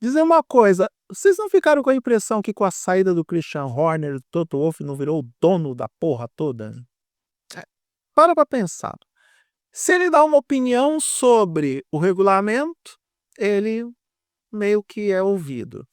Dizer uma coisa, vocês não ficaram com a impressão que com a saída do Christian Horner, o Toto Wolff não virou o dono da porra toda? É, para pra pensar. Se ele dá uma opinião sobre o regulamento, ele meio que é ouvido.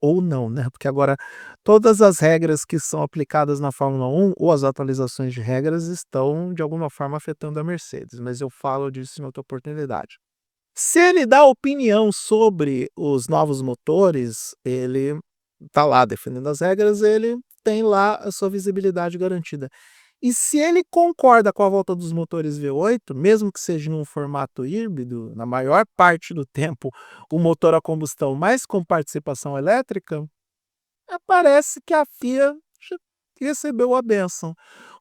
Ou não, né, porque agora todas as regras que são aplicadas na Fórmula 1 ou as atualizações de regras estão, de alguma forma, afetando a Mercedes, mas eu falo disso em outra oportunidade. Se ele dá opinião sobre os novos motores, ele tá lá defendendo as regras, ele tem lá a sua visibilidade garantida. E se ele concorda com a volta dos motores V8, mesmo que seja em um formato híbrido, na maior parte do tempo o motor a combustão, mas com participação elétrica, parece que a FIA já recebeu a bênção.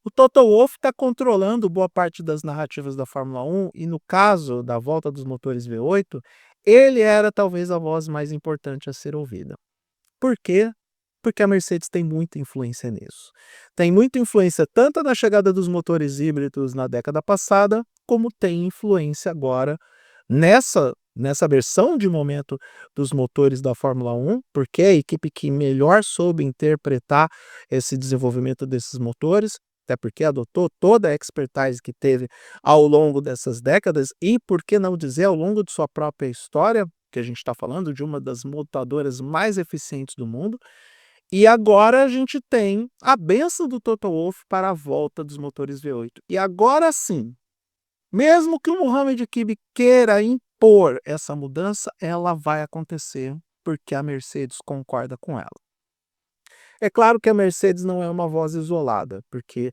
O Toto Wolff está controlando boa parte das narrativas da Fórmula 1 e no caso da volta dos motores V8, ele era talvez a voz mais importante a ser ouvida. Por quê? Porque a Mercedes tem muita influência nisso. Tem muita influência tanto na chegada dos motores híbridos na década passada, como tem influência agora nessa versão de momento dos motores da Fórmula 1, porque é a equipe que melhor soube interpretar esse desenvolvimento desses motores, até porque adotou toda a expertise que teve ao longo dessas décadas e, por que não dizer, ao longo de sua própria história, que a gente está falando de uma das montadoras mais eficientes do mundo, e agora a gente tem a bênção do Toto Wolff para a volta dos motores V8. E agora sim, mesmo que o Mohamed Kib queira impor essa mudança, ela vai acontecer, porque a Mercedes concorda com ela. É claro que a Mercedes não é uma voz isolada, porque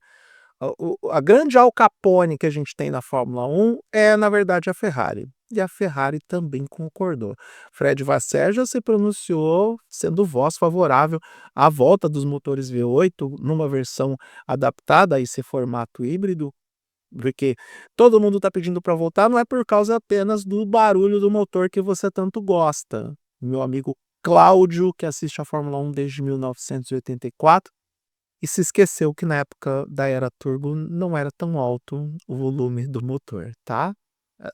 a grande Al Capone que a gente tem na Fórmula 1 é, na verdade, a Ferrari. E a Ferrari também concordou. Fred Vasseur já se pronunciou sendo voz favorável à volta dos motores V8 numa versão adaptada a esse formato híbrido, porque todo mundo está pedindo para voltar, não é por causa apenas do barulho do motor que você tanto gosta. Meu amigo Cláudio, que assiste a Fórmula 1 desde 1984, e se esqueceu que na época da era turbo não era tão alto o volume do motor, tá?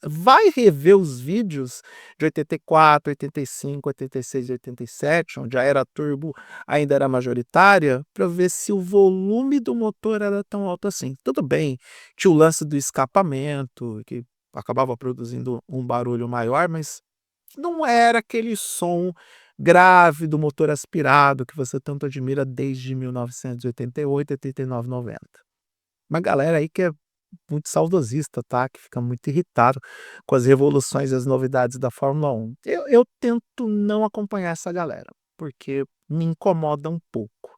Vai rever os vídeos de 84, 85, 86 e 87, onde a era turbo ainda era majoritária, para ver se o volume do motor era tão alto assim. Tudo bem, tinha o lance do escapamento, que acabava produzindo um barulho maior, mas não era aquele som grave do motor aspirado que você tanto admira desde 1988, 89, 90. Uma galera aí que é muito saudosista, tá, que fica muito irritado com as revoluções e as novidades da Fórmula 1. Eu tento não acompanhar essa galera, porque me incomoda um pouco.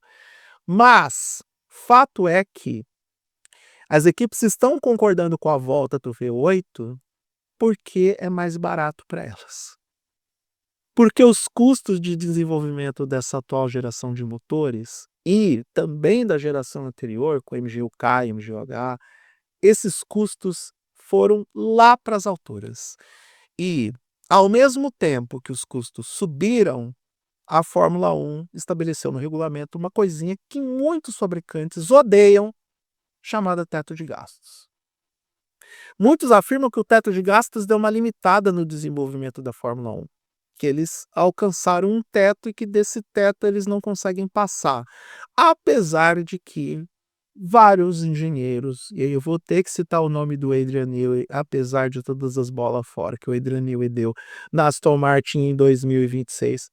Mas fato é que as equipes estão concordando com a volta do V8 porque é mais barato para elas. Porque os custos de desenvolvimento dessa atual geração de motores e também da geração anterior, com MGU-K e MGU-H, esses custos foram lá para as alturas. E, ao mesmo tempo que os custos subiram, a Fórmula 1 estabeleceu no regulamento uma coisinha que muitos fabricantes odeiam, chamada teto de gastos. Muitos afirmam que o teto de gastos deu uma limitada no desenvolvimento da Fórmula 1, que eles alcançaram um teto e que desse teto eles não conseguem passar. Apesar de que vários engenheiros, e aí eu vou ter que citar o nome do Adrian Newey, apesar de todas as bolas fora que o Adrian Newey deu na Aston Martin em 2026,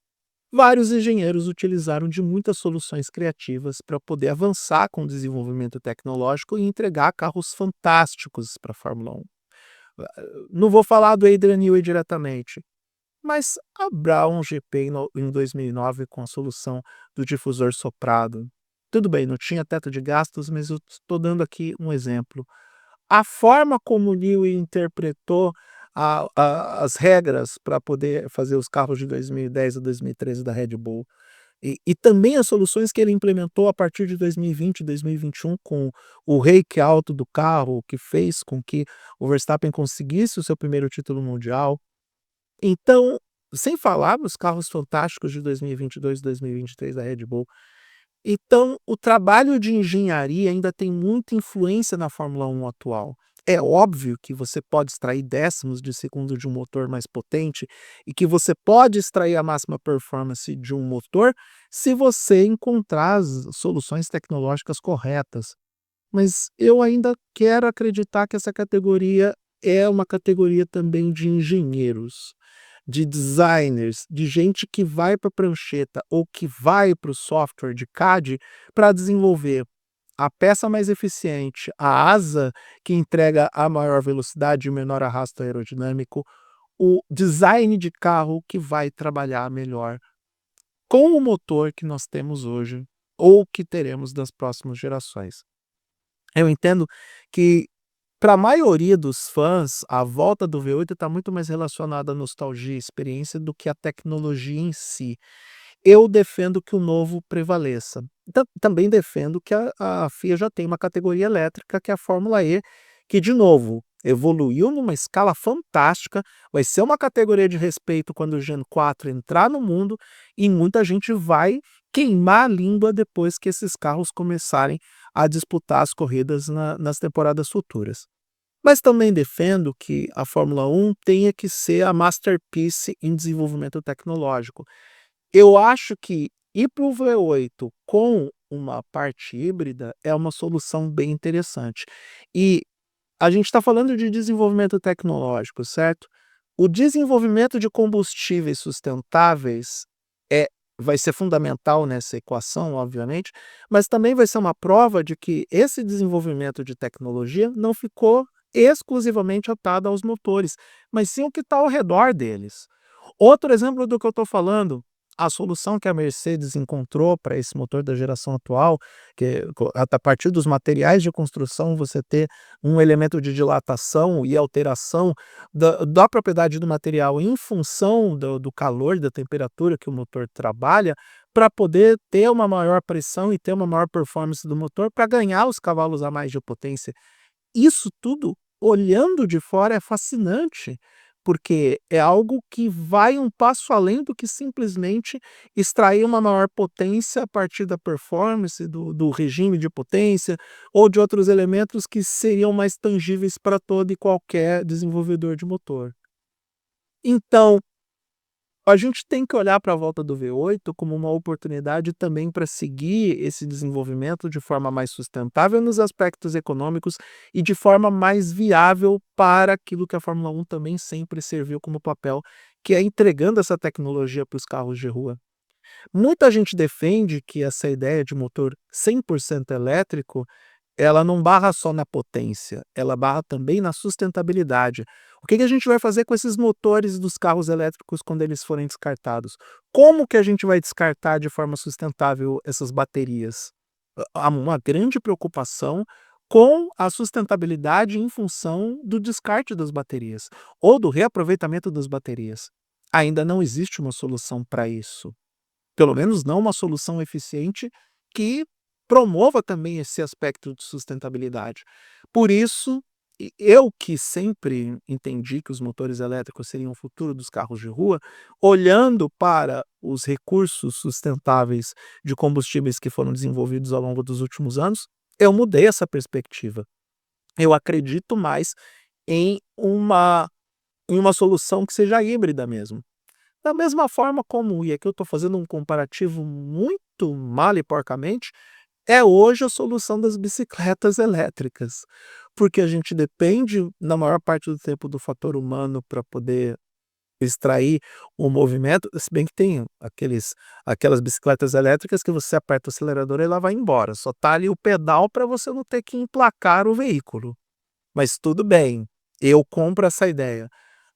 vários engenheiros utilizaram de muitas soluções criativas para poder avançar com o desenvolvimento tecnológico e entregar carros fantásticos para a Fórmula 1. Não vou falar do Adrian Newey diretamente, mas a Brown GP em 2009 com a solução do difusor soprado. Tudo bem, não tinha teto de gastos, mas eu estou dando aqui um exemplo. A forma como o Newey interpretou as regras para poder fazer os carros de 2010 a 2013 da Red Bull, e também as soluções que ele implementou a partir de 2020 e 2021 com o rake alto do carro, que fez com que o Verstappen conseguisse o seu primeiro título mundial. Então, sem falar nos carros fantásticos de 2022 e 2023 da Red Bull. Então, o trabalho de engenharia ainda tem muita influência na Fórmula 1 atual. É óbvio que você pode extrair décimos de segundo de um motor mais potente e que você pode extrair a máxima performance de um motor se você encontrar as soluções tecnológicas corretas. Mas eu ainda quero acreditar que essa categoria é uma categoria também de engenheiros, de designers, de gente que vai para a prancheta ou que vai para o software de CAD para desenvolver a peça mais eficiente, a asa que entrega a maior velocidade e o menor arrasto aerodinâmico, o design de carro que vai trabalhar melhor com o motor que nós temos hoje ou que teremos nas próximas gerações. Eu entendo que, para a maioria dos fãs, a volta do V8 está muito mais relacionada à nostalgia e experiência do que à tecnologia em si. Eu defendo que o novo prevaleça. Também defendo que a FIA já tem uma categoria elétrica, que é a Fórmula E, que, de novo, evoluiu numa escala fantástica, vai ser uma categoria de respeito quando o Gen 4 entrar no mundo, e muita gente vai queimar a língua depois que esses carros começarem a disputar as corridas nas temporadas futuras. Mas também defendo que a Fórmula 1 tenha que ser a masterpiece em desenvolvimento tecnológico. Eu acho que ir para o V8 com uma parte híbrida é uma solução bem interessante. E a gente está falando de desenvolvimento tecnológico, certo? O desenvolvimento de combustíveis sustentáveis é vai ser fundamental nessa equação, obviamente, mas também vai ser uma prova de que esse desenvolvimento de tecnologia não ficou exclusivamente atado aos motores, mas sim o que está ao redor deles. Outro exemplo do que eu estou falando, a solução que a Mercedes encontrou para esse motor da geração atual, que a partir dos materiais de construção você ter um elemento de dilatação e alteração da propriedade do material em função do calor, da temperatura que o motor trabalha, para poder ter uma maior pressão e ter uma maior performance do motor para ganhar os cavalos a mais de potência. Isso tudo, olhando de fora, é fascinante, porque é algo que vai um passo além do que simplesmente extrair uma maior potência a partir da performance, do regime de potência ou de outros elementos que seriam mais tangíveis para todo e qualquer desenvolvedor de motor. Então, a gente tem que olhar para a volta do V8 como uma oportunidade também para seguir esse desenvolvimento de forma mais sustentável nos aspectos econômicos e de forma mais viável para aquilo que a Fórmula 1 também sempre serviu como papel, que é entregando essa tecnologia para os carros de rua. Muita gente defende que essa ideia de motor 100% elétrico ela não barra só na potência, ela barra também na sustentabilidade. O que que a gente vai fazer com esses motores dos carros elétricos quando eles forem descartados? Como que a gente vai descartar de forma sustentável essas baterias? Há uma grande preocupação com a sustentabilidade em função do descarte das baterias ou do reaproveitamento das baterias. Ainda não existe uma solução para isso. Pelo menos não uma solução eficiente que promova também esse aspecto de sustentabilidade. Por isso, eu que sempre entendi que os motores elétricos seriam o futuro dos carros de rua, olhando para os recursos sustentáveis de combustíveis que foram desenvolvidos ao longo dos últimos anos, eu mudei essa perspectiva. Eu acredito mais em uma solução que seja híbrida mesmo. Da mesma forma como, e aqui eu estou fazendo um comparativo muito mal e porcamente, é hoje a solução das bicicletas elétricas, porque a gente depende, na maior parte do tempo, do fator humano para poder extrair o movimento, se bem que tem aquelas bicicletas elétricas que você aperta o acelerador e ela vai embora, só tá ali o pedal para você não ter que emplacar o veículo. Mas tudo bem, eu compro essa ideia.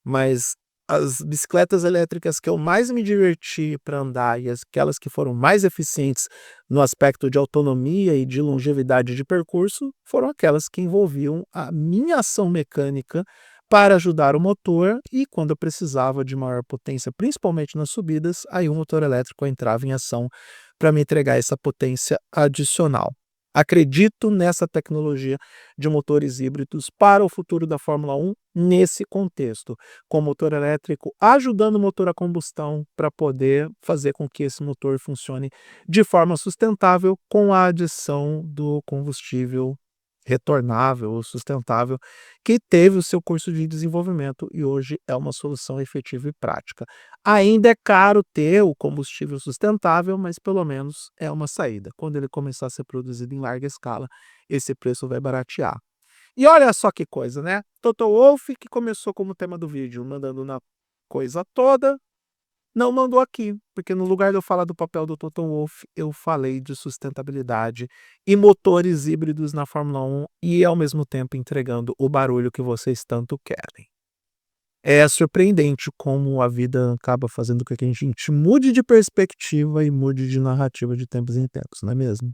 Mas as bicicletas elétricas que eu mais me diverti para andar e aquelas que foram mais eficientes no aspecto de autonomia e de longevidade de percurso, foram aquelas que envolviam a minha ação mecânica para ajudar o motor e quando eu precisava de maior potência, principalmente nas subidas, aí o motor elétrico entrava em ação para me entregar essa potência adicional. Acredito nessa tecnologia de motores híbridos para o futuro da Fórmula 1 nesse contexto, com motor elétrico ajudando o motor a combustão para poder fazer com que esse motor funcione de forma sustentável com a adição do combustível retornável ou sustentável, que teve o seu curso de desenvolvimento e hoje é uma solução efetiva e prática. Ainda é caro ter o combustível sustentável, mas pelo menos é uma saída. Quando ele começar a ser produzido em larga escala, esse preço vai baratear. E olha só que coisa, né? Toto Wolff, que começou como tema do vídeo, mandando na coisa toda, não mandou aqui, porque no lugar de eu falar do papel do Toto Wolff, eu falei de sustentabilidade e motores híbridos na Fórmula 1 e ao mesmo tempo entregando o barulho que vocês tanto querem. É surpreendente como a vida acaba fazendo com que a gente mude de perspectiva e mude de narrativa de tempos em tempos, não é mesmo?